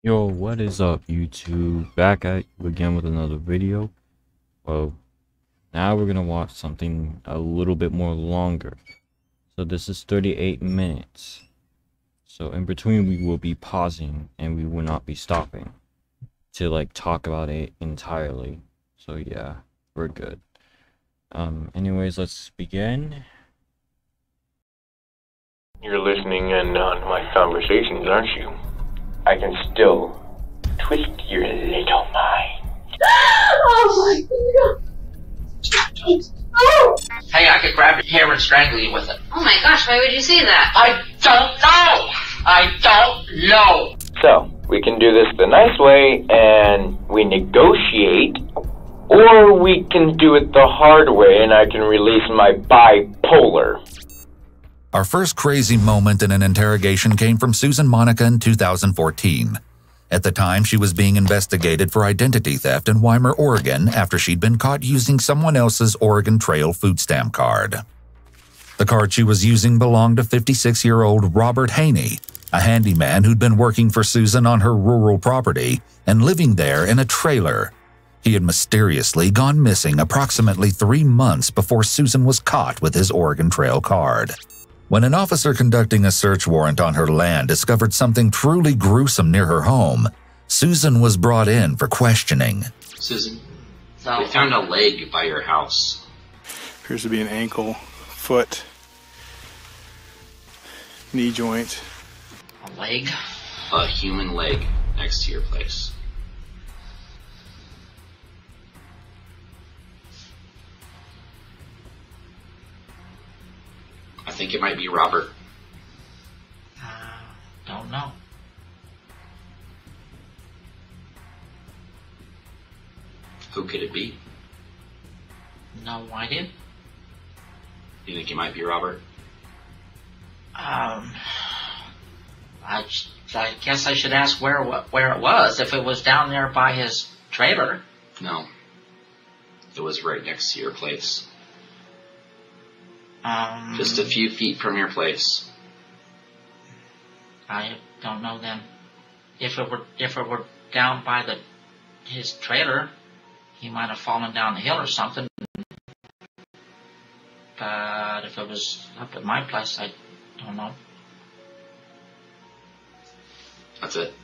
Yo, what is up, YouTube? Back at you again with another video. Well, now we're gonna watch something a little bit more longer. So this is 38 minutes. So in between we will be pausing and we will not be stopping to like talk about it entirely. So yeah, we're good. Anyways, let's begin. You're listening in on my conversations, aren't you? I can still twist your little mind. Oh my God. Hey, I could grab your hair and strangle you with it. Oh my gosh, why would you say that? I don't know. So, we can do this the nice way and we negotiate, or we can do it the hard way and I can release my bipolar. Our first crazy moment in an interrogation came from Susan Monica in 2014. At the time, she was being investigated for identity theft in Weimar, Oregon after she'd been caught using someone else's Oregon Trail food stamp card. The card she was using belonged to 56-year-old Robert Haney, a handyman who'd been working for Susan on her rural property and living there in a trailer. He had mysteriously gone missing approximately 3 months before Susan was caught with his Oregon Trail card. When an officer conducting a search warrant on her land discovered something truly gruesome near her home, Susan was brought in for questioning. Susan, we found a leg by your house. Appears to be an ankle, foot, knee joint. A leg? A human leg next to your place. I think it might be Robert. Don't know. Who could it be? No idea. You think it might be Robert? I guess I should ask where it was. If it was down there by his trailer. No. It was right next to your place. Just a few feet from your place. I don't know then. If it were down by his trailer, he might have fallen down the hill or something. But if it was up at my place, I don't know. That's it.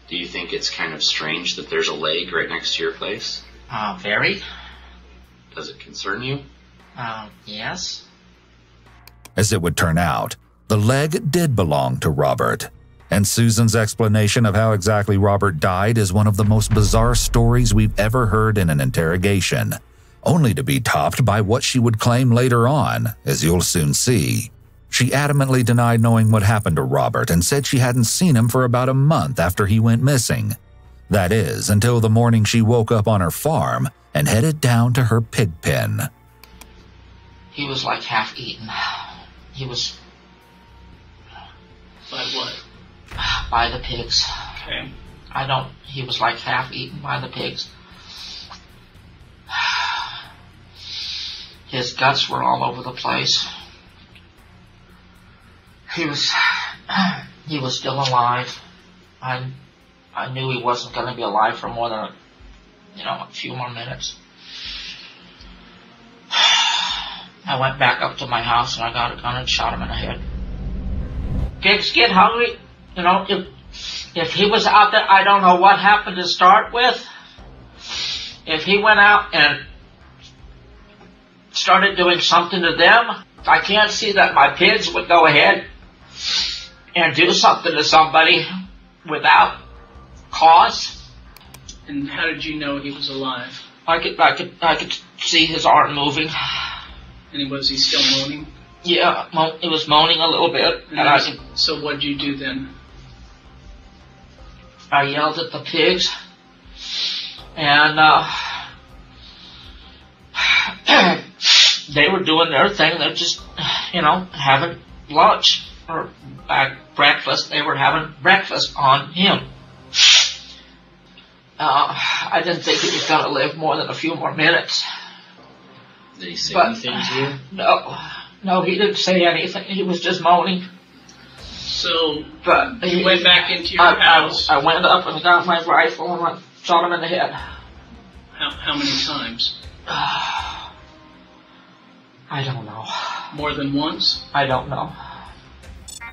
Do you think it's kind of strange that there's a leg right next to your place? Very. Does it concern you? Yes. As it would turn out, the leg did belong to Robert, and Susan's explanation of how exactly Robert died is one of the most bizarre stories we've ever heard in an interrogation, only to be topped by what she would claim later on, as you'll soon see. She adamantly denied knowing what happened to Robert and said she hadn't seen him for about a month after he went missing. That is, until the morning she woke up on her farm and headed down to her pig pen. He was like half eaten. He was... By what? By the pigs. Okay. He was like half eaten by the pigs. His guts were all over the place. He was still alive. I knew he wasn't going to be alive for more than a few more minutes. I went back up to my house and I got a gun and shot him in the head. Pigs get hungry. If he was out there, I don't know what happened to start with. If he went out and started doing something to them, I can't see that my pigs would go ahead and do something to somebody without cause. And how did you know he was alive? I could see his arm moving. And was he still moaning? Yeah, it was moaning a little bit. So what did you do then? I yelled at the pigs, and they were doing their thing. They're just, having lunch or breakfast. They were having breakfast on him. I didn't think he was going to live more than a few more minutes. Did he say anything to you? No, he didn't say anything. He was just moaning. So But you went back into your house. I went up and got my rifle and I shot him in the head. How many times? I don't know. More than once? I don't know.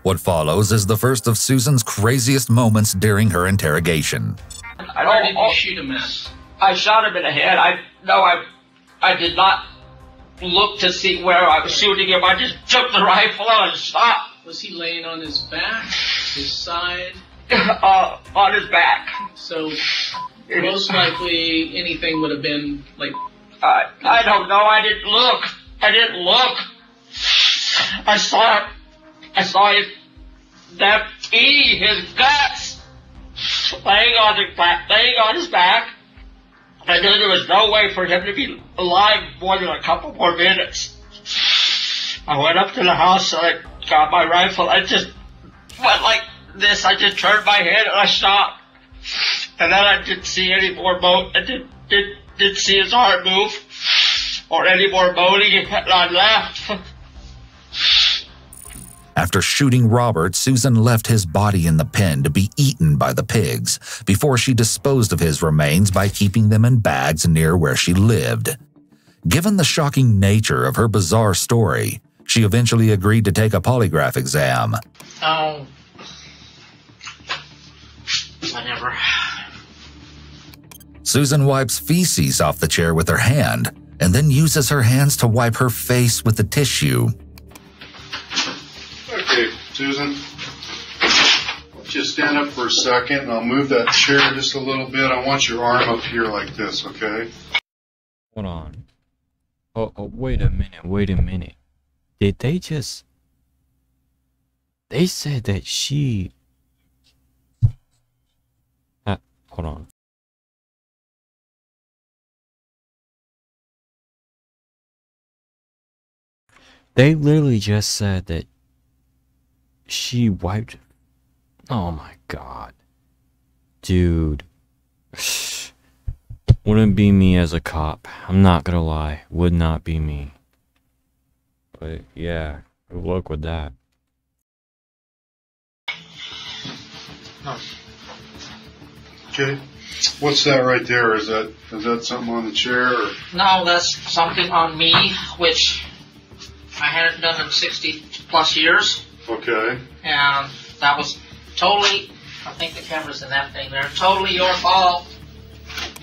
What follows is the first of Susan's craziest moments during her interrogation. Where did you shoot him at? I shot him in the head. I did not look to see where I was shooting him. I just took the rifle and shot. Was he laying on his back, his side? On his back. So most likely anything would have been like... I don't know. I didn't look. I saw his guts laying on his back. I knew there was no way for him to be alive more than a couple more minutes. I went up to the house and I got my rifle. I just went like this. I just turned my head and I shot. And then I didn't see any more I didn't see his arm move or any more moaning, and I left. After shooting Robert, Susan left his body in the pen to be eaten by the pigs before she disposed of his remains by keeping them in bags near where she lived. Given the shocking nature of her bizarre story, she eventually agreed to take a polygraph exam. Oh. Whatever. Susan wipes feces off the chair with her hand and then uses her hands to wipe her face with the tissue. Okay, Susan, just stand up for a second and I'll move that chair just a little bit. I want your arm up here like this, okay? Hold on. Oh, wait a minute. Did they just... They said that she... hold on. They literally just said that she wiped... Oh my god. Dude. Wouldn't be me as a cop. I'm not gonna lie. Would not be me. But yeah, good luck with that. Okay. What's that right there? Is that something on the chair? Or? No, that's something on me, which I hadn't done in 60 plus years. Okay. And that was totally, I think the camera's in that thing there, totally your fault.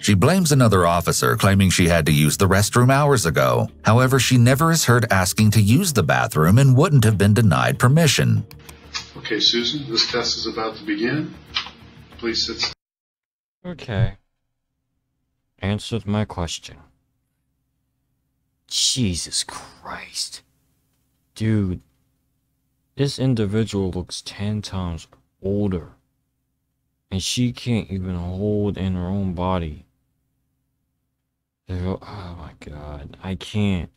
She blames another officer, claiming she had to use the restroom hours ago. However, she never is heard asking to use the bathroom and wouldn't have been denied permission. Okay, Susan, this test is about to begin. Please sit. Okay. Answered my question. Jesus Christ. Dude. This individual looks 10 times older. And she can't even hold in her own body. Oh my god. I can't.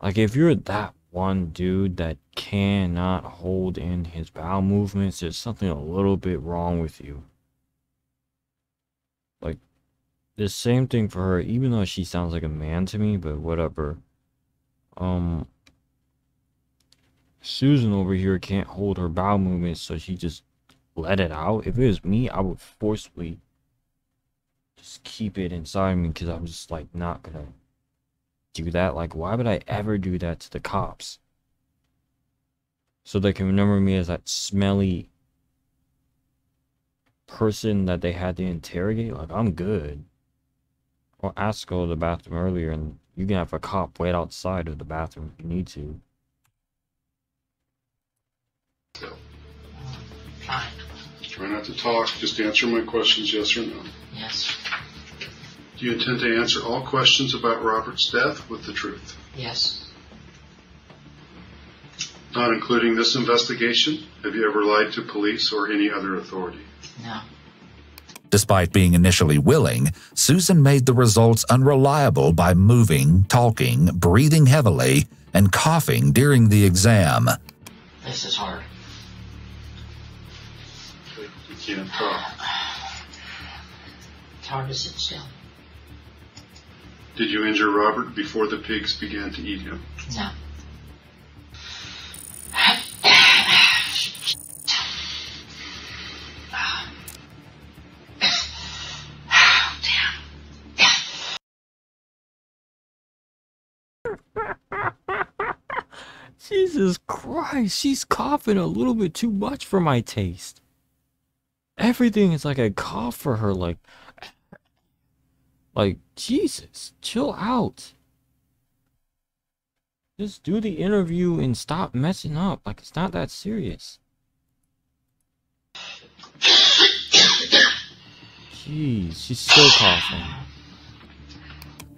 Like, if you're that one dude that cannot hold in his bowel movements, there's something a little bit wrong with you. Like, the same thing for her, even though she sounds like a man to me, but whatever. Susan over here can't hold her bowel movements, so she just let it out. If it was me, I would forcefully just keep it inside me, because I'm just like not gonna do that. Like, why would I ever do that to the cops? So they can remember me as that smelly person that they had to interrogate? Like, I'm good. Or ask go to the bathroom earlier, and you can have a cop wait outside of the bathroom if you need to. Fine. Try not to talk. Just answer my questions, yes or no. Yes. Do you intend to answer all questions about Robert's death with the truth? Yes. Not including this investigation? Have you ever lied to police or any other authority? No. Despite being initially willing, Susan made the results unreliable by moving, talking, breathing heavily, and coughing during the exam. This is hard. You can't talk. It's hard to sit still. Did you injure Robert before the pigs began to eat him? No. Jesus Christ, she's coughing a little bit too much for my taste. Everything is like a cough for her, like, Jesus, chill out. Just do the interview and stop messing up. Like, it's not that serious. Jeez, she's still coughing.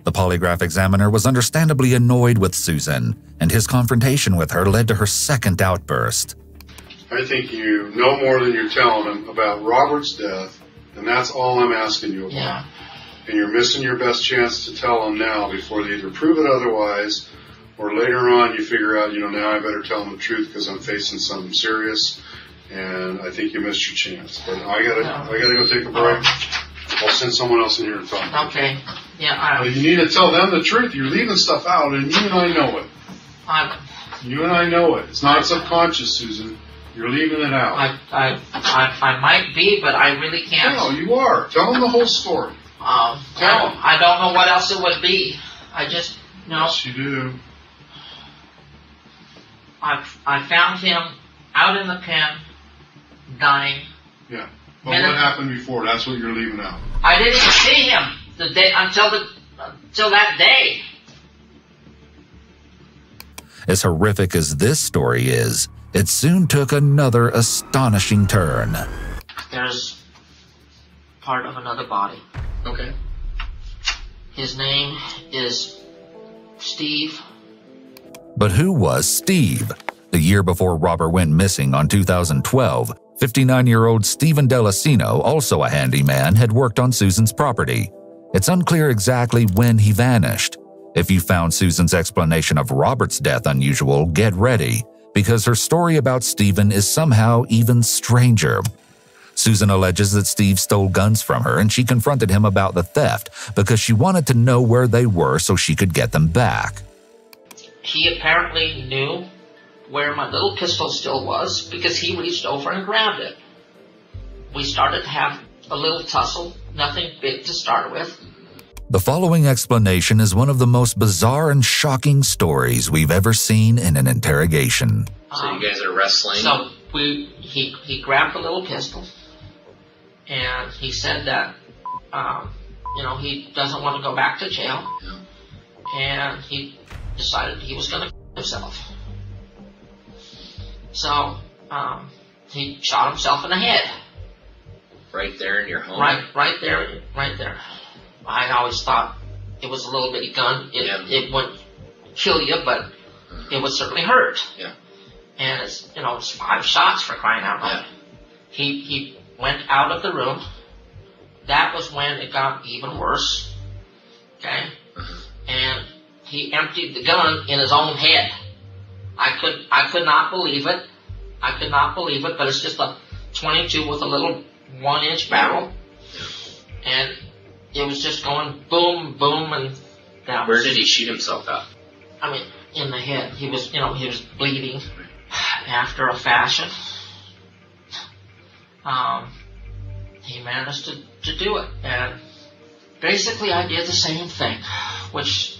The polygraph examiner was understandably annoyed with Susan, and his confrontation with her led to her second outburst. I think you know more than you're telling him about Robert's death, and that's all I'm asking you about. Yeah. And you're missing your best chance to tell him now before they either prove it otherwise, or later on you figure out, now I better tell him the truth because I'm facing something serious, and I think you missed your chance. But I gotta go take a break. I'll send someone else in here to talk. Okay. Yeah. But you need to tell them the truth. You're leaving stuff out, and you and I know it. You and I know it. It's not subconscious, Susan. You're leaving it out. I might be, but I really can't. No, you are. Tell them the whole story. Tell them. I don't know what else it would be. I just, Yes, you do. I found him out in the pen, dying. Yeah. But what happened before? That's what you're leaving out. I didn't even see him the day until that day. As horrific as this story is, it soon took another astonishing turn. There's part of another body. Okay. His name is Steve. But who was Steve? The year before Robert went missing on 2012, 59-year-old Stephen Delasino, also a handyman, had worked on Susan's property. It's unclear exactly when he vanished. If you found Susan's explanation of Robert's death unusual, get ready, because her story about Stephen is somehow even stranger. Susan alleges that Steve stole guns from her and she confronted him about the theft because she wanted to know where they were so she could get them back. He apparently knew where my little pistol still was because he reached over and grabbed it. We started to have a little tussle, nothing big to start with. The following explanation is one of the most bizarre and shocking stories we've ever seen in an interrogation. So you guys are wrestling? So he grabbed the little pistol, and he said that, he doesn't want to go back to jail, and he decided he was going to kill himself. So he shot himself in the head. Right there in your home? Right there. I always thought it was a little bitty gun. It wouldn't kill you, but it would certainly hurt. Yeah. And it's 5 shots for crying out loud. Yeah. He went out of the room. That was when it got even worse. Okay? And he emptied the gun in his own head. I could not believe it. But it's just a 22 with a little 1-inch barrel. And it was just going boom, boom, and down. Where did he shoot himself at? I mean, in the head. He was bleeding after a fashion. He managed to do it. And basically I did the same thing, which,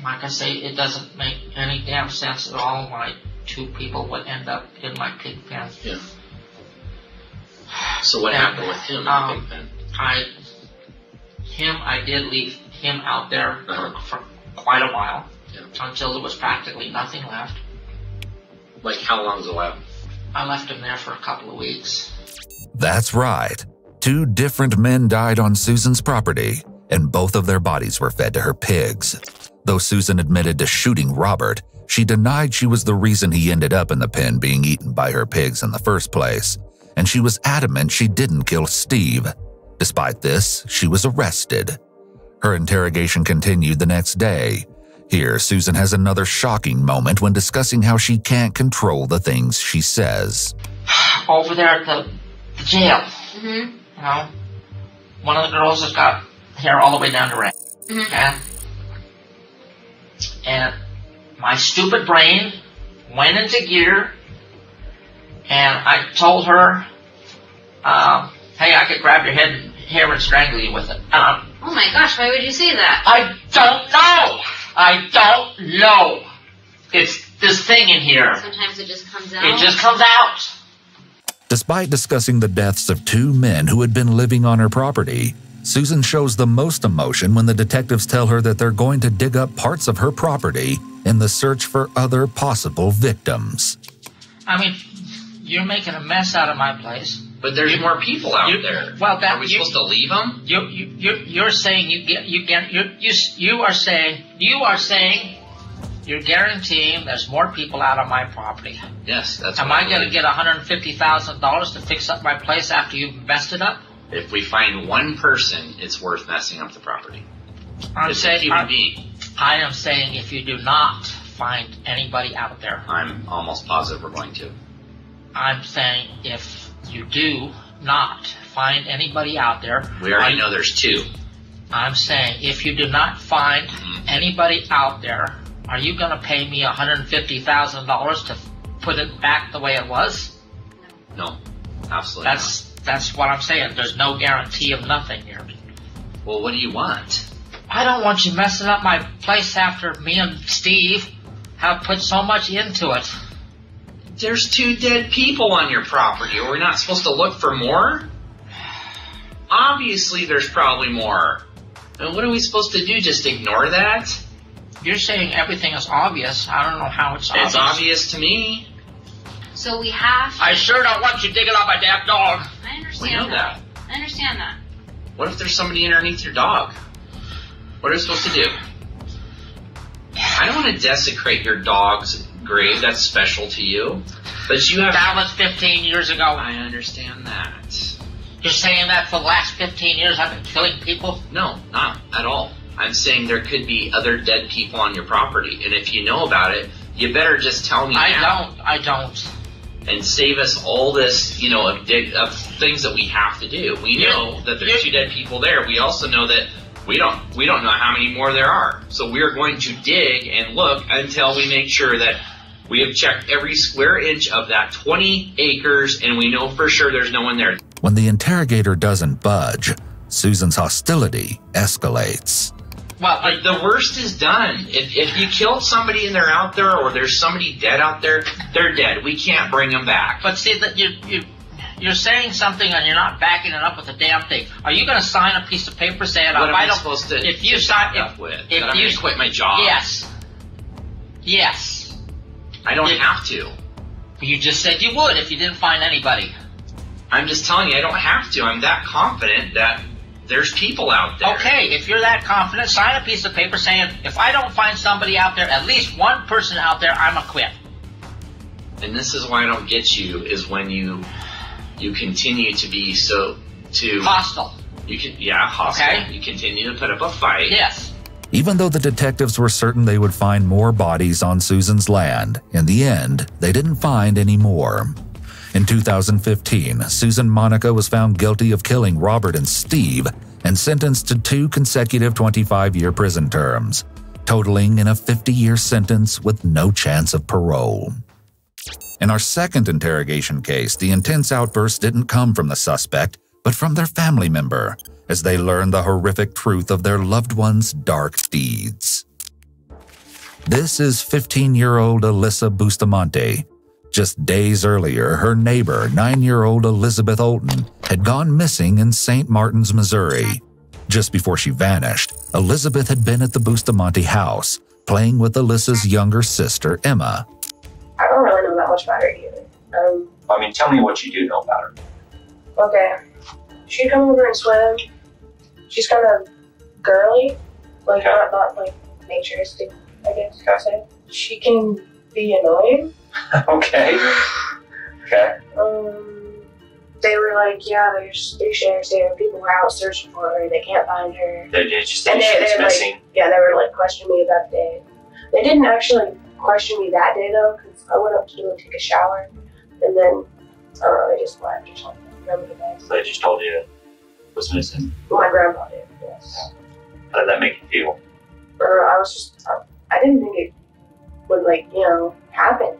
like I say, it doesn't make any damn sense at all why 2 people would end up in my pig pen. Yeah. So what happened with him in the pig pen? I did leave him out there for quite a while, until there was practically nothing left. Like how long's it left? I left him there for a couple of weeks. That's right. 2 different men died on Susan's property, and both of their bodies were fed to her pigs. Though Susan admitted to shooting Robert, she denied she was the reason he ended up in the pen being eaten by her pigs in the first place, and she was adamant she didn't kill Steve. Despite this, she was arrested. Her interrogation continued the next day. Here, Susan has another shocking moment when discussing how she can't control the things she says. Over there at the jail, one of the girls has got hair all the way down to red. And my stupid brain went into gear, and I told her, hey, I could grab your hair and strangle you with it. Oh my gosh, why would you say that? I don't know! I don't know. It's this thing in here. Sometimes it just comes out. It just comes out. Despite discussing the deaths of 2 men who had been living on her property, Susan shows the most emotion when the detectives tell her that they're going to dig up parts of her property in the search for other possible victims. I mean, you're making a mess out of my place. But there's more people out there. Well, are we supposed to leave them? You're saying you are saying you're guaranteeing there's more people out on my property. Yes, that's. Am I going to get $150,000 to fix up my place after you've messed it up? If we find one person, it's worth messing up the property. It's a human being. I am saying if you do not find anybody out there. I'm almost positive we're going to. I'm saying if you do not find anybody out there. We already know there's 2. I'm saying if you do not find anybody out there, are you going to pay me $150,000 to put it back the way it was? No, absolutely not. That's what I'm saying. There's no guarantee of nothing here. Well, what do you want? I don't want you messing up my place after me and Steve have put so much into it. There's 2 dead people on your property. Are we not supposed to look for more? Obviously, there's probably more. And what are we supposed to do? Just ignore that? You're saying everything is obvious. I don't know how it's obvious. It's obvious to me. So we have to... I sure don't want you digging up my damn dog. I understand We know that. I understand that. What if there's somebody underneath your dog? What are we supposed to do? I don't want to desecrate your dog's grave. That's special to you. But you have... That was 15 years ago. I understand that. You're saying that for the last 15 years I've been killing people? No, not at all. I'm saying there could be other dead people on your property. And if you know about it, you better just tell me now. I don't. And save us all this, of things that we have to do. We know that there's 2 dead people there. We also know that we don't know how many more there are. So we are going to dig and look until we make sure that we have checked every square inch of that 20 acres and we know for sure there's no one there. When the interrogator doesn't budge, Susan's hostility escalates. Well, the worst is done. If you killed somebody and they're out there, or there's somebody dead out there, they're dead. We can't bring them back. But see, that you're saying something and you're not backing it up with a damn thing. Are you going to sign a piece of paper saying what am I don't supposed to? If you sign up with, if that I'm you going to quit my job. Yes. I don't have to. You just said you would if you didn't find anybody. I'm just telling you, I don't have to. I'm that confident that there's people out there. Okay, if you're that confident, sign a piece of paper saying, if I don't find somebody out there, at least one person out there, I'm a quit. And this is why I don't get you, is when you continue to be hostile. Hostile. Okay. You continue to put up a fight. Yes. Even though the detectives were certain they would find more bodies on Susan's land, in the end, they didn't find any more. In 2015, Susan Monica was found guilty of killing Robert and Steve and sentenced to 2 consecutive 25-year prison terms, totaling in a 50-year sentence with no chance of parole. In our second interrogation case, the intense outbursts didn't come from the suspect, but from their family member, as they learned the horrific truth of their loved one's dark deeds. This is 15-year-old Alyssa Bustamante. Just days earlier, her neighbor, 9-year-old Elizabeth Olton, had gone missing in St. Martins, Missouri. Just before she vanished, Elizabeth had been at the Bustamante house, playing with Alyssa's younger sister, Emma. I don't really know that much about her either. Tell me what you do know about her. Okay. She'd come over and swim. She's kind of girly, not like naturistic, I guess you could say. She can be annoying. Okay. They were like, yeah, there's 3 sheriffs there. People were out searching for her. They can't find her. They just say she's missing. They were questioning me about the day. They didn't actually question me that day though, because I went up to take a shower, and then they just left or something. So they just told you it was missing. My grandpa did. Yes. How did that make you feel? I didn't think it would happen.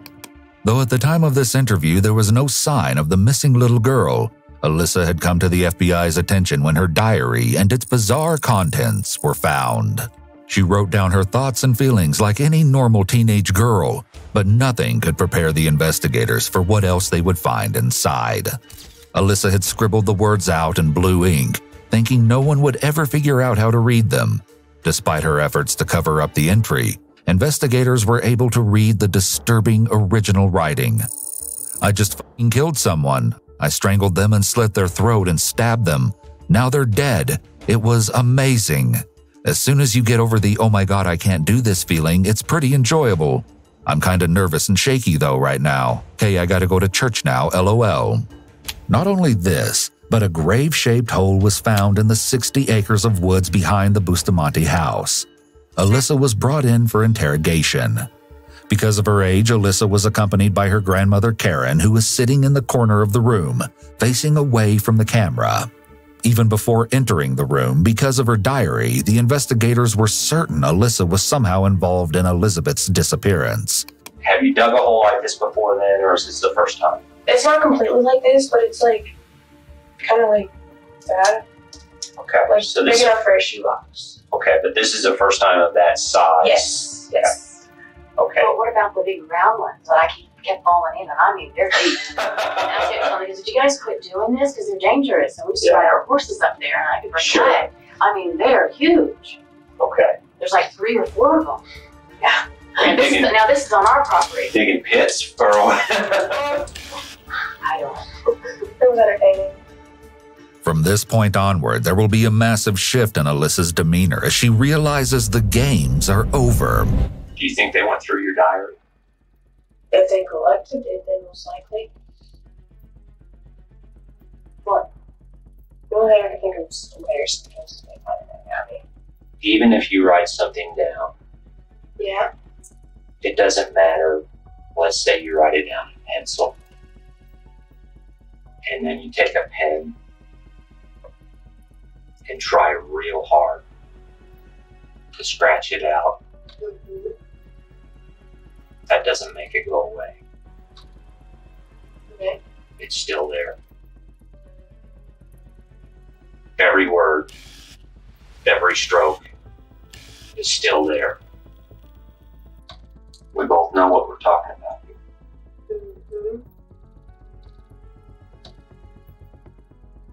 Though at the time of this interview there was no sign of the missing little girl, Alyssa had come to the FBI's attention when her diary and its bizarre contents were found. She wrote down her thoughts and feelings like any normal teenage girl, but nothing could prepare the investigators for what else they would find inside. Alyssa had scribbled the words out in blue ink, thinking no one would ever figure out how to read them. Despite her efforts to cover up the entry, investigators were able to read the disturbing original writing. I just fucking killed someone. I strangled them and slit their throat and stabbed them. Now they're dead. It was amazing. As soon as you get over the "oh my god, I can't do this" feeling, it's pretty enjoyable. I'm kinda nervous and shaky though right now. Okay, I gotta go to church now, LOL. Not only this, but a grave-shaped hole was found in the 60 acres of woods behind the Bustamante house. Alyssa was brought in for interrogation. Because of her age, Alyssa was accompanied by her grandmother Karen, who was sitting in the corner of the room, facing away from the camera. Even before entering the room, because of her diary, the investigators were certain Alyssa was somehow involved in Elizabeth's disappearance. Have you dug a hole like this before then, or is this the first time? It's not completely like this, but it's like kind of like that. Okay, Like so big this. enough for a shoebox. Okay, but this is the first time of that size. Yes. Yes. Okay. But what about the big round ones that I kept falling in? And I mean, they're deep. And I said, "Tony, did you guys quit doing this? Because they're dangerous. And we used to ride our horses up there, and I could bring Sure. back. I mean, they're huge. Okay. There's like 3 or 4 of them. Yeah. Are you And this is, digging, now this is on our property. digging pits for a while? I don't. It was entertaining. From this point onward, there will be a massive shift in Alyssa's demeanor as she realizes the games are over. Do you think they went through your diary? If they collected it, then most likely. What? The only thing I can think of is embarrassing things they find at me. Even if you write something down, Yeah. it doesn't matter. Let's say you write it down in pencil, and then you take a pen and try real hard to scratch it out. Mm-hmm. That doesn't make it go away. Okay. It's still there. Every word, every stroke is still there. We both know what we're talking about here. Mm-hmm.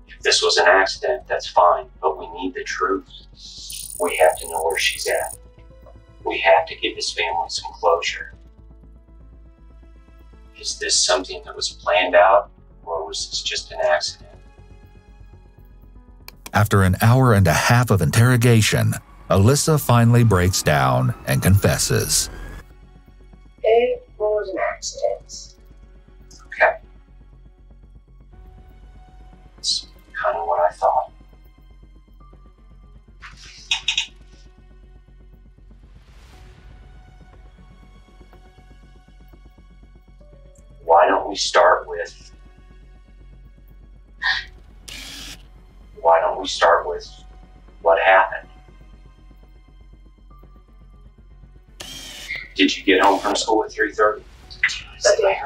If this was an accident, that's fine, but we need the truth. We have to know where she's at. We have to give this family some closure. Is this something that was planned out, or was this just an accident? After an hour and a half of interrogation, Alyssa finally breaks down and confesses. It was an accident. Okay. That's kind of what I thought. Why don't we start with what happened? Did you get home from school at 3:30? Okay.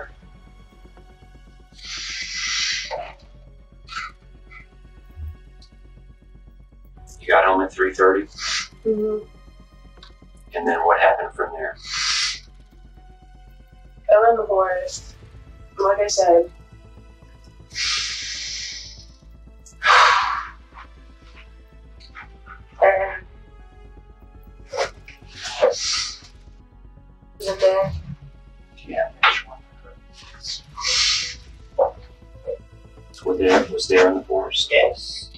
You got home at 3:30, Mm-hmm. and then what happened from there? I went in the forest. Like I said. And is it there? Yeah, which one? Was there in the forest? Yes.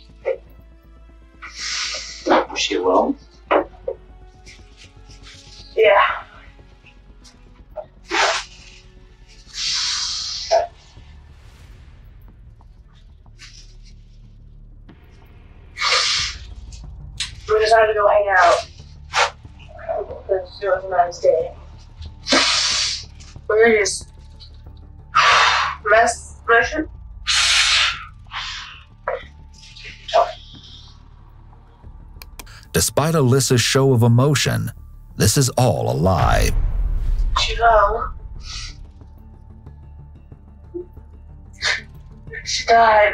Was she alone? Yeah. We decided to go hang out because it was a nice day. We were just messing. Despite Alyssa's show of emotion, this is all a lie. She fell. She died.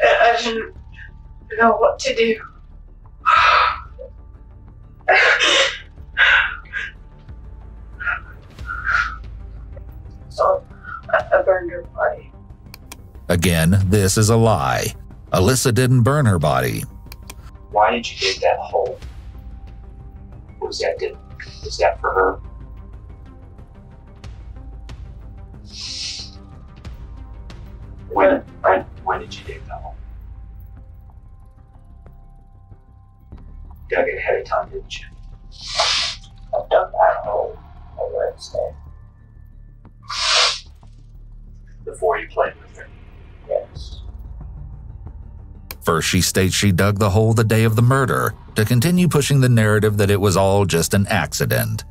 I didn't know what to do. So I burned her body. Again, this is a lie. Alyssa didn't burn her body. Why did you dig that hole? Was that for her? When did you dig the hole? Dug it ahead of time, didn't you? I dug that hole on Wednesday. Before you played with her? Yes. First, she states she dug the hole the day of the murder to continue pushing the narrative that it was all just an accident.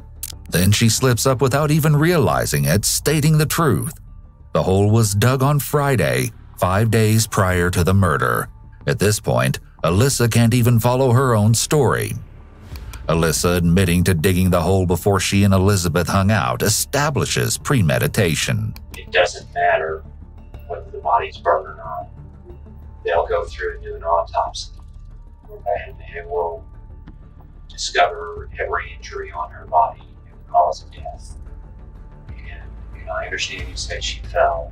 Then she slips up without even realizing it, stating the truth. The hole was dug on Friday, 5 days prior to the murder. At this point, Alyssa can't even follow her own story. Alyssa admitting to digging the hole before she and Elizabeth hung out establishes premeditation. It doesn't matter whether the body's burned or not. They'll go through and do an autopsy, and it will discover every injury on her body and the cause of death. And I understand you said she fell,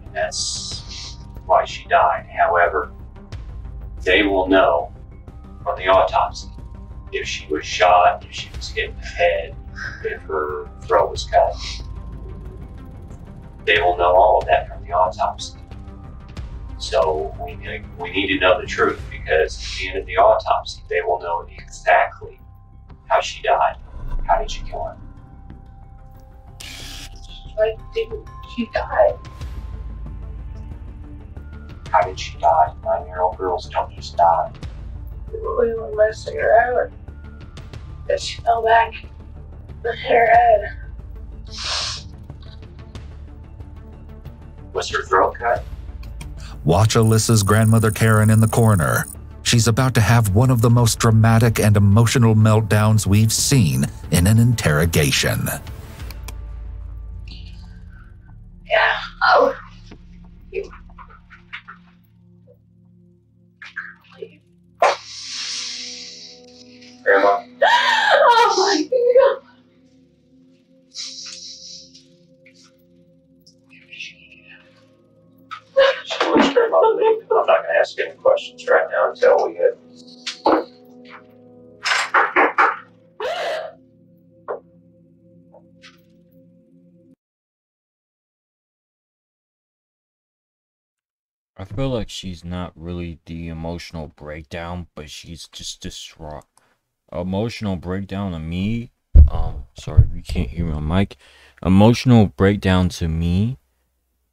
and that's why she died. However, they will know from the autopsy if she was shot, if she was hit in the head, if her throat was cut. They will know all of that from the autopsy. So we need to know the truth, because at the end of the autopsy, they will know exactly how she died. How did you kill her? Why didn't she die? How did she die? 9-year-old girls don't just die. We were messing her out. But she fell back and hit her head. Was her throat cut? Watch Alyssa's grandmother Karen in the corner. She's about to have one of the most dramatic and emotional meltdowns we've seen in an interrogation. Yeah. Oh. You. Grandma? Oh my God. She wants Grandma to leave. I'm not going to ask any questions right now until we get. I feel like she's not really the emotional breakdown, but she's just distraught. Emotional breakdown to me, sorry, you can't hear me on mic. Emotional breakdown to me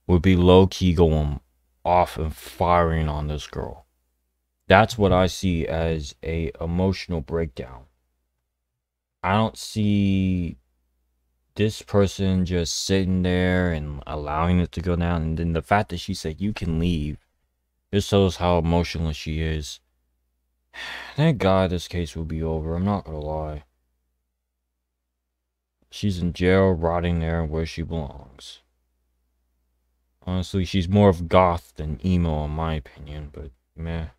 would be low-key going off and firing on this girl. That's what I see as a emotional breakdown. I don't see this person just sitting there and allowing it to go down. And then the fact that she said you can leave just shows how emotional she is. Thank God this case will be over. I'm not gonna lie. She's in jail, rotting there where she belongs. Honestly, she's more of goth than emo in my opinion, but meh.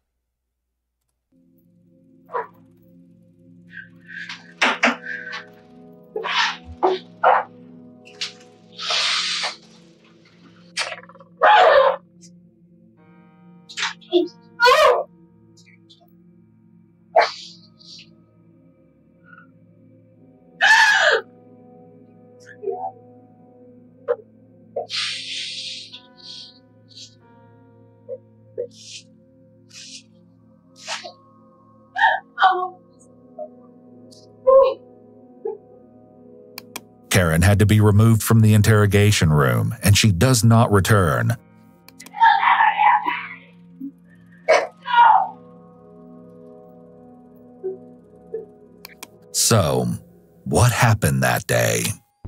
Karen had to be removed from the interrogation room, and she does not return. So, what happened that day?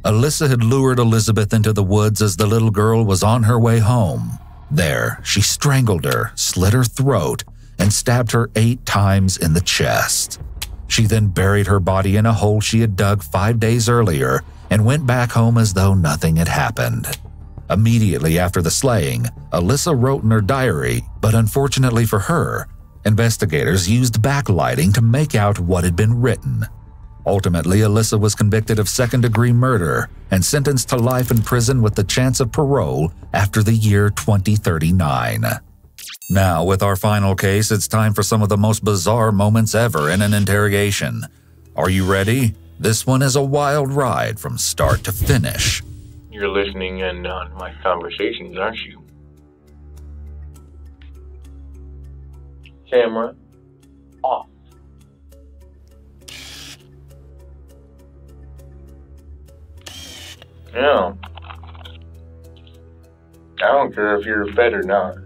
Alyssa had lured Elizabeth into the woods as the little girl was on her way home. There, she strangled her, slit her throat, and stabbed her 8 times in the chest. She then buried her body in a hole she had dug 5 days earlier and went back home as though nothing had happened. Immediately after the slaying, Alyssa wrote in her diary, but unfortunately for her, investigators used backlighting to make out what had been written. Ultimately, Alyssa was convicted of second-degree murder and sentenced to life in prison with the chance of parole after the year 2039. Now, with our final case, it's time for some of the most bizarre moments ever in an interrogation. Are you ready? This one is a wild ride from start to finish. You're listening in on my conversations, aren't you? Camera off. No. I don't care if you're fed or not.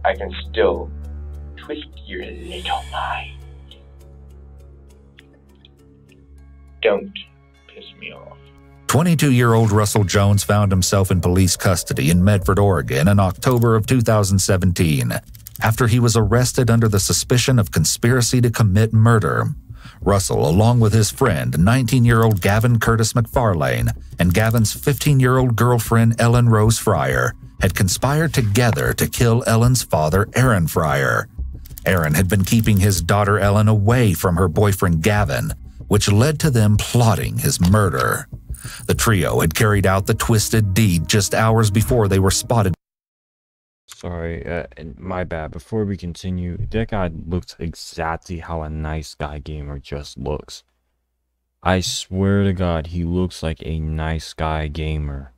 I can still twist your little mind. Don't piss me off. 22-year-old Russell Jones found himself in police custody in Medford, Oregon in October of 2017 after he was arrested under the suspicion of conspiracy to commit murder. Russell, along with his friend, 19-year-old Gavin Curtis McFarlane, and Gavin's 15-year-old girlfriend Ellen Rose Fryer, had conspired together to kill Ellen's father, Aaron Fryer. Aaron had been keeping his daughter Ellen away from her boyfriend Gavin, which led to them plotting his murder. The trio had carried out the twisted deed just hours before they were spotted. Sorry, my bad. Before we continue, that guy looks exactly how a nice guy gamer just looks. I swear to God, he looks like a nice guy gamer.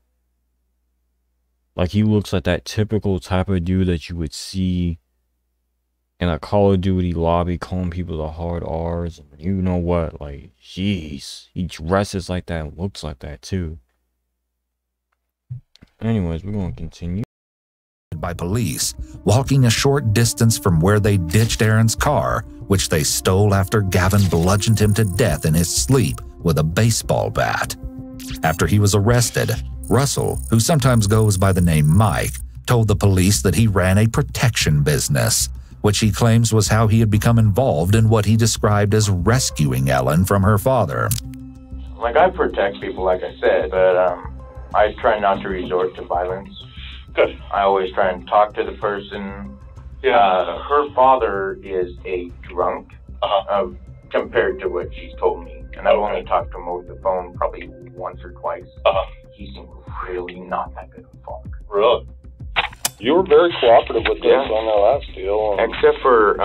Like, he looks like that typical type of dude that you would see in a Call of Duty lobby calling people the hard R's. You know what? Like, jeez. He dresses like that and looks like that, too. Anyways, we're going to continue. By police, walking a short distance from where they ditched Aaron's car, which they stole after Gavin bludgeoned him to death in his sleep with a baseball bat. After he was arrested, Russell, who sometimes goes by the name Mike, told the police that he ran a protection business, which he claims was how he had become involved in what he described as rescuing Ellen from her father. Like, I protect people, like I said, but I try not to resort to violence. Good. I always try and talk to the person. Yeah. Her father is a drunk, compared to what she's told me. And I've only talked to him over the phone probably once or twice. He seemed really not that good of a father. Really? You were very cooperative with us on that last deal. Except for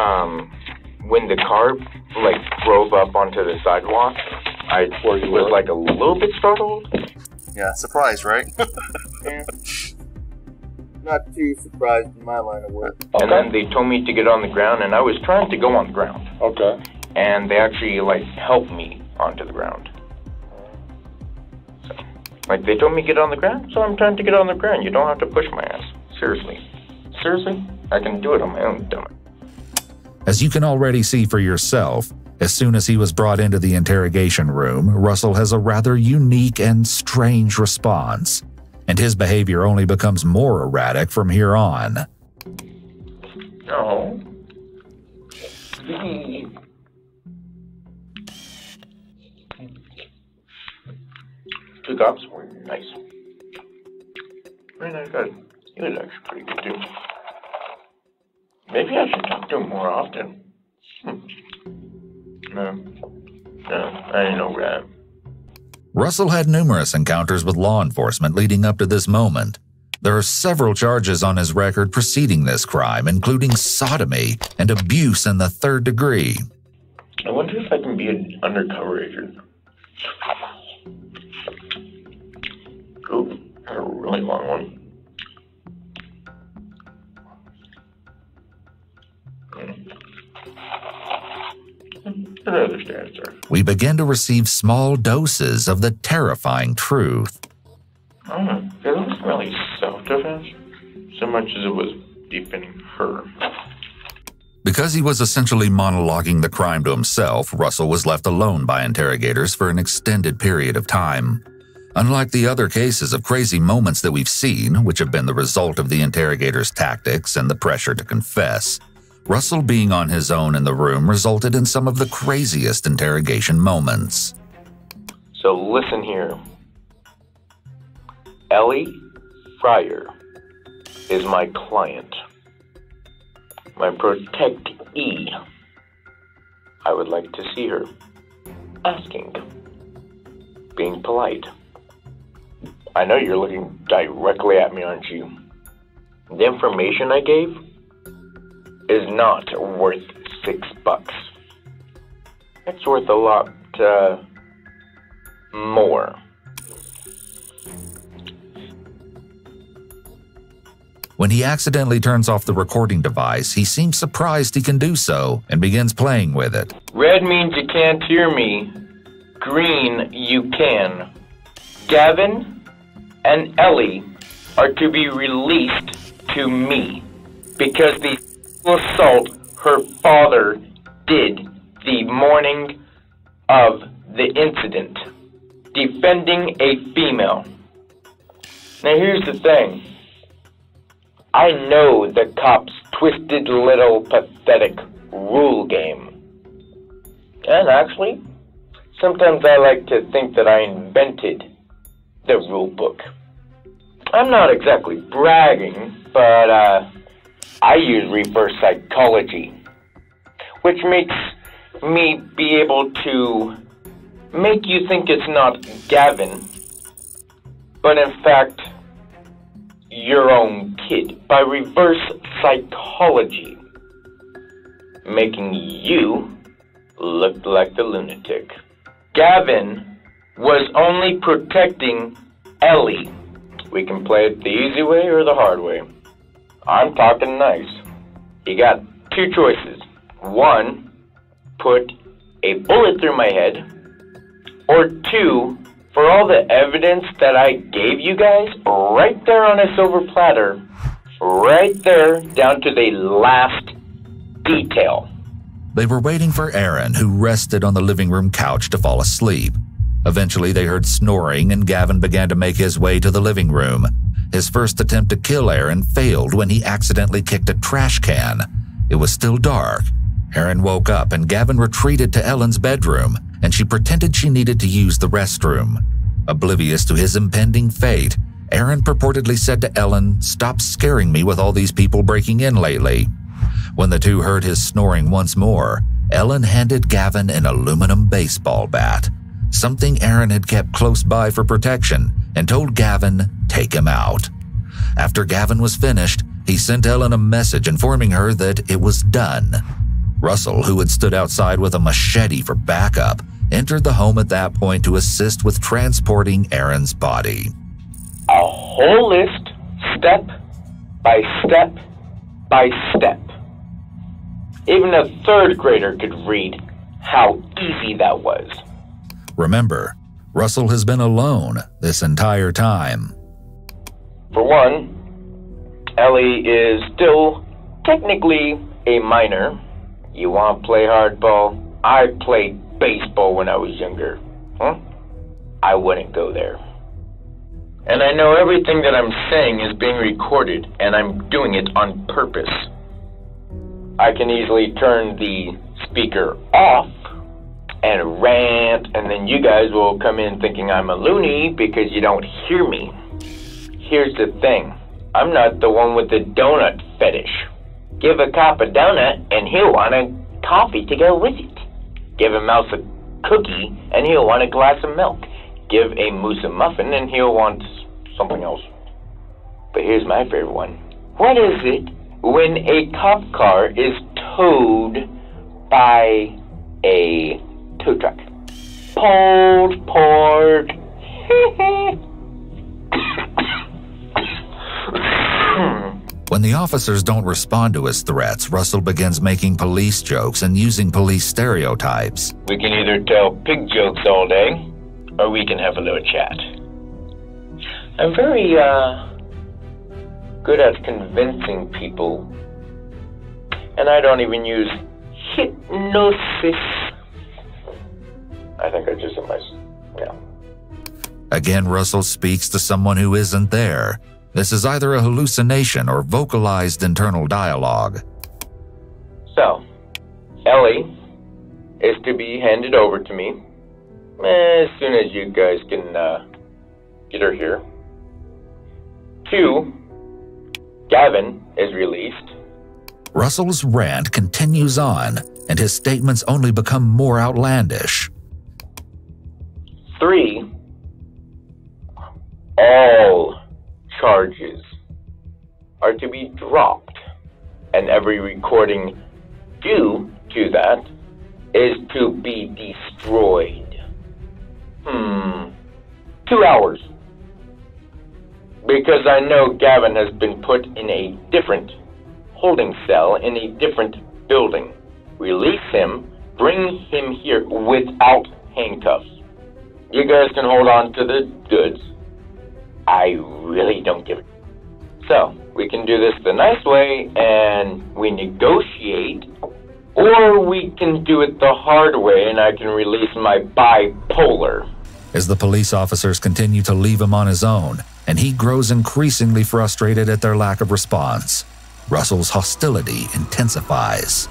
when the car like drove up onto the sidewalk, I was like a little bit startled. Yeah, surprised, right? Yeah. Not too surprised in my line of work. And then they told me to get on the ground, and I was trying to go on the ground. Okay. And they actually like helped me onto the ground. So, like, they told me to get on the ground, so I'm trying to get on the ground. You don't have to push my ass. Seriously. Seriously? I can do it on my own, damn it. As you can already see for yourself, as soon as he was brought into the interrogation room, Russell has a rather unique and strange response, and his behavior only becomes more erratic from here on. No. Two cops were nice. Very nice guy. He was actually pretty good too. Maybe I should talk to him more often. No, I ain't no rat. Russell had numerous encounters with law enforcement leading up to this moment. There are several charges on his record preceding this crime, including sodomy and abuse in the 3rd degree. I wonder if I can be an undercover agent. Ooh, a really long one. I understand, sir. We begin to receive small doses of the terrifying truth. It wasn't really self-defense, so much as it was defending her. Because he was essentially monologuing the crime to himself, Russell was left alone by interrogators for an extended period of time. Unlike the other cases of crazy moments that we've seen, which have been the result of the interrogators' tactics and the pressure to confess, Russell being on his own in the room resulted in some of the craziest interrogation moments. So listen here. Ellie Fryer is my client. My protectee. I would like to see her. Asking. Being polite. I know you're looking directly at me, aren't you? The information I gave is not worth $6. It's worth a lot more. When he accidentally turns off the recording device, he seems surprised he can do so and begins playing with it. Red means you can't hear me. Green, you can. Gavin and Ellie are to be released to me because the assault her father did the morning of the incident, defending a female. Now here's the thing. I know the cops' twisted little pathetic rule game. And actually, sometimes I like to think that I invented the rule book. I'm not exactly bragging, but I use reverse psychology, which makes me be able to make you think it's not Gavin, but in fact, your own kid, by reverse psychology, making you look like the lunatic. Gavin was only protecting Ellie. We can play it the easy way or the hard way. I'm talking nice. You got two choices. One, put a bullet through my head, or two, for all the evidence that I gave you guys, right there on a silver platter, right there, down to the last detail. They were waiting for Aaron, who rested on the living room couch, to fall asleep. Eventually, they heard snoring, and Gavin began to make his way to the living room. His first attempt to kill Aaron failed when he accidentally kicked a trash can. It was still dark. Aaron woke up, and Gavin retreated to Ellen's bedroom, and she pretended she needed to use the restroom. Oblivious to his impending fate, Aaron purportedly said to Ellen, "Stop scaring me with all these people breaking in lately." When the two heard his snoring once more, Ellen handed Gavin an aluminum baseball bat, something Aaron had kept close by for protection, and told Gavin, take him out. After Gavin was finished, he sent Ellen a message informing her that it was done. Russell, who had stood outside with a machete for backup, entered the home at that point to assist with transporting Aaron's body. A whole list, step by step by step. Even a third grader could read how easy that was. Remember, Russell has been alone this entire time. For one, Ellie is still technically a minor. You want to play hardball? I played baseball when I was younger. I wouldn't go there. And I know everything that I'm saying is being recorded, and I'm doing it on purpose. I can easily turn the speaker off and rant, and then you guys will come in thinking I'm a loony because you don't hear me. Here's the thing. I'm not the one with the donut fetish. Give a cop a donut, and he'll want a coffee to go with it. Give a mouse a cookie, and he'll want a glass of milk. Give a moose a muffin, and he'll want something else. But here's my favorite one. What is it when a cop car is towed by a tow truck? Pulled port. When the officers don't respond to his threats, Russell begins making police jokes and using police stereotypes. We can either tell pig jokes all day, or we can have a little chat. I'm very, good at convincing people. And I don't even use hypnosis. I think I just said yeah. Again, Russell speaks to someone who isn't there. This is either a hallucination or vocalized internal dialogue. So, Ellie is to be handed over to me as soon as you guys can get her here. 2, Gavin is released. Russell's rant continues on, and his statements only become more outlandish. 3, all charges are to be dropped, and every recording due to that is to be destroyed. 2 hours. Because I know Gavin has been put in a different holding cell in a different building. Release him, bring him here without handcuffs. You guys can hold on to the goods. I really don't give it. So, we can do this the nice way and we negotiate, or we can do it the hard way and I can release my bipolar. As the police officers continue to leave him on his own, and he grows increasingly frustrated at their lack of response, Russell's hostility intensifies.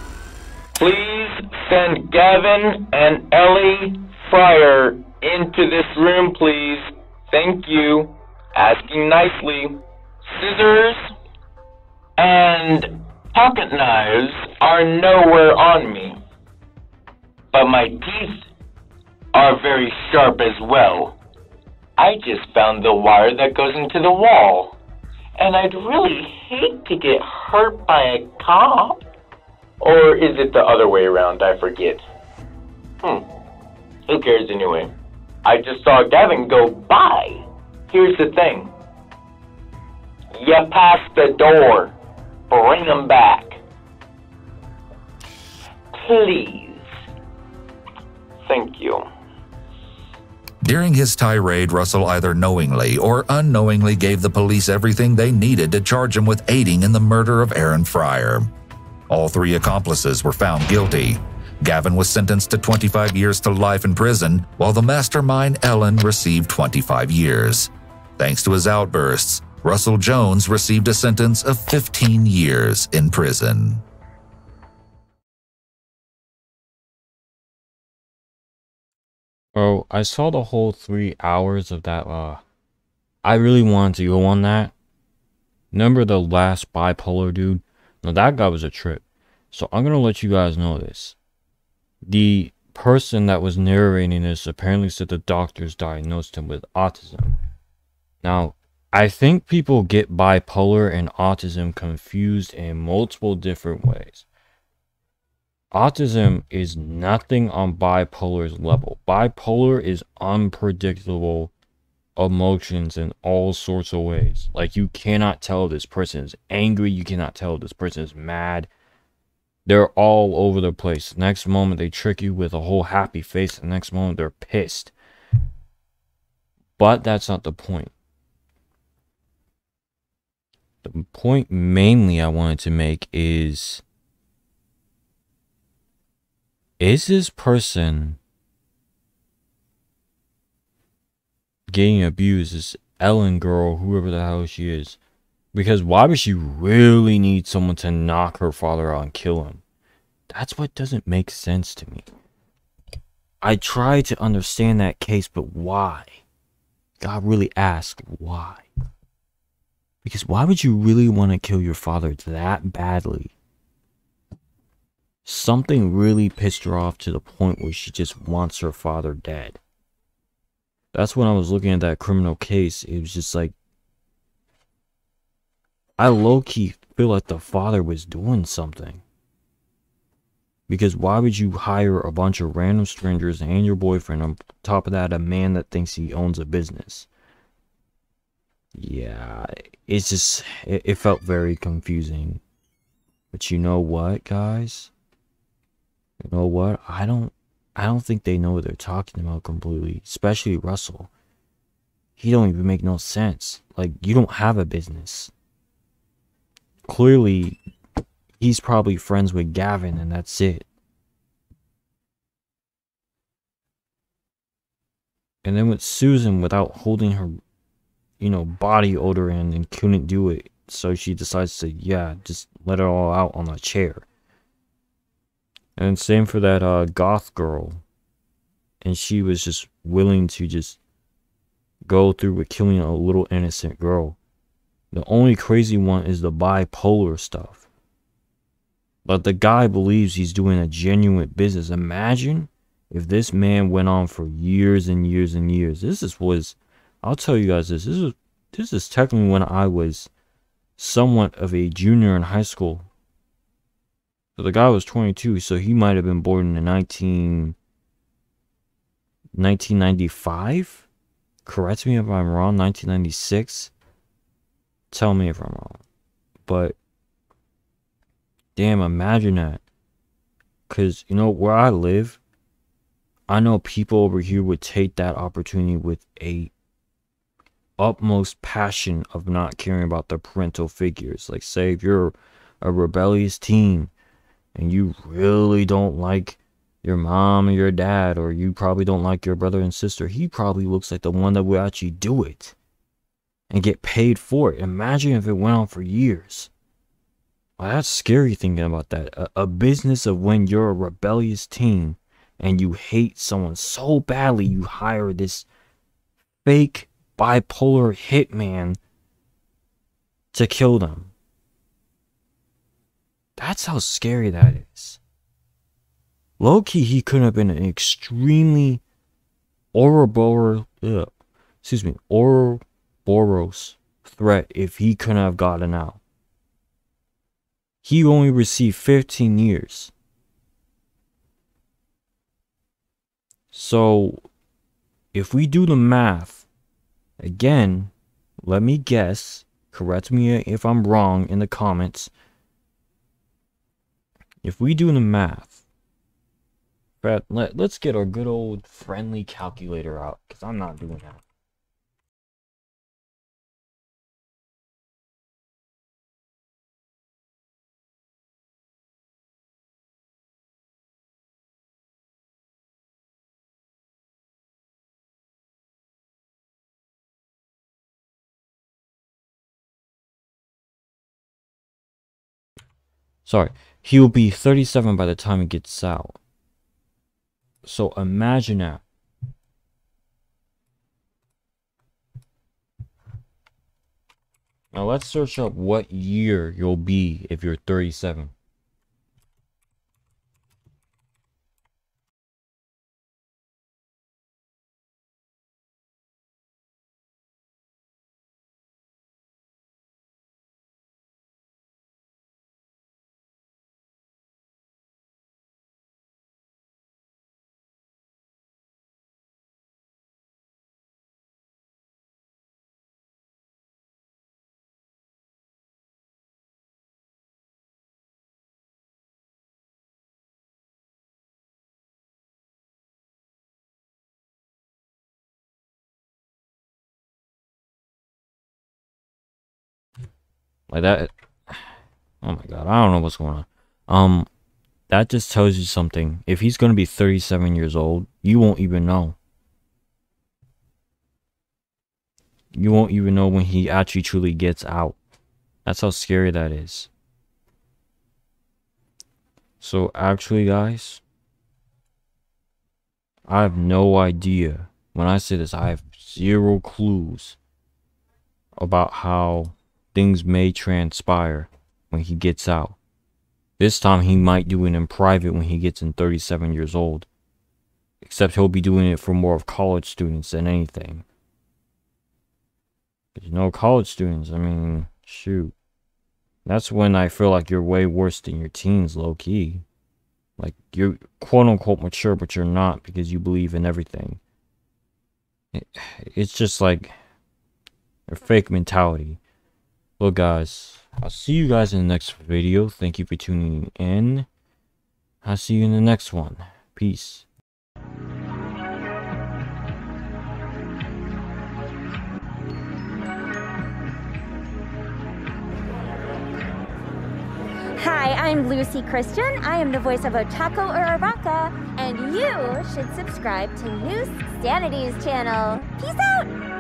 Please send Gavin and Ellie Fryer into this room, please. Thank you. Asking nicely. Scissors and pocket knives are nowhere on me, but my teeth are very sharp as well. I just found the wire that goes into the wall, and I'd really hate to get hurt by a cop. Or is it the other way around? I forget. Who cares anyway? I just saw Gavin go by. Here's the thing. You passed the door. Bring him back. Please. Thank you. During his tirade, Russell either knowingly or unknowingly gave the police everything they needed to charge him with aiding in the murder of Aaron Fryer. All 3 accomplices were found guilty. Gavin was sentenced to 25 years to life in prison, while the mastermind Ellen received 25 years. Thanks to his outbursts, Russell Jones received a sentence of 15 years in prison. Bro, I saw the whole 3 hours of that, I really wanted to go on that. Remember the last bipolar dude? Now that guy was a trip. So I'm gonna let you guys know this. The person that was narrating this apparently said the doctors diagnosed him with autism. Now, I think people get bipolar and autism confused in multiple different ways. Autism is nothing on bipolar's level. Bipolar is unpredictable emotions in all sorts of ways. Like, you cannot tell this person is angry. You cannot tell this person is mad. They're all over the place. Next moment, they trick you with a whole happy face. The next moment, they're pissed. But that's not the point. The point mainly I wanted to make is this person getting abused, this Ellen girl, whoever the hell she is? Because why would she really need someone to knock her father out and kill him? That's what doesn't make sense to me. I try to understand that case, but why? God really asked why. Because why would you really want to kill your father that badly? Something really pissed her off to the point where she just wants her father dead. That's when I was looking at that criminal case. It was just like, I low-key feel like the father was doing something. Because why would you hire a bunch of random strangers and your boyfriend, on top of that, a man that thinks he owns a business? Yeah, it's just, it felt very confusing. But you know what, guys? You know what? I don't think they know what they're talking about completely. Especially Russell. He don't even make no sense. Like, you don't have a business. Clearly, he's probably friends with Gavin and that's it. And then with Susan, without holding her, you know, body odor in and couldn't do it. So she decides to, yeah, just let it all out on a chair. And same for that goth girl. And she was just willing to just go through with killing a little innocent girl. The only crazy one is the bipolar stuff. But the guy believes he's doing a genuine business. Imagine if this man went on for years and years and years. I'll tell you guys this. This is technically when I was somewhat of a junior in high school. So the guy was 22, so he might have been born in 1995? Correct me if I'm wrong, 1996? Tell me if I'm wrong. But, damn, imagine that. Because, you know, where I live, I know people over here would take that opportunity with a utmost passion of not caring about their parental figures. Like, say if you're a rebellious teen and you really don't like your mom or your dad, or you probably don't like your brother and sister, he probably looks like the one that will actually do it and get paid for it. Imagine if it went on for years. Well, that's scary thinking about that. A business of when you're a rebellious teen and you hate someone so badly you hire this fake bipolar hitman to kill them. That's how scary that is. Low-key, he could have been an extremely Ouroboros threat if he couldn't have gotten out. He only received 15 years. So, if we do the math, again, let me guess, correct me if I'm wrong in the comments. If we do the math, let's get our good old friendly calculator out, because I'm not doing that. Sorry, he will be 37 by the time he gets out. So imagine that. Now let's search up what year you'll be if you're 37. Like that. Oh my god, I don't know what's going on. That just tells you something. If he's gonna be 37 years old, you won't even know. You won't even know when he actually truly gets out. That's how scary that is. So actually, guys, I have no idea. When I say this, I have zero clues about how things may transpire when he gets out. This time he might do it in private when he gets in 37 years old. Except he'll be doing it for more of college students than anything. You know, college students, I mean, shoot. That's when I feel like you're way worse than your teens, low-key. Like, you're quote-unquote mature, but you're not because you believe in everything. It's just like a fake mentality. Well, guys, I'll see you guys in the next video. Thank you for tuning in. I'll see you in the next one. Peace. Hi, I'm Lucy Christian. I am the voice of Otako Uraraka, and you should subscribe to Neusxanity's channel. Peace out!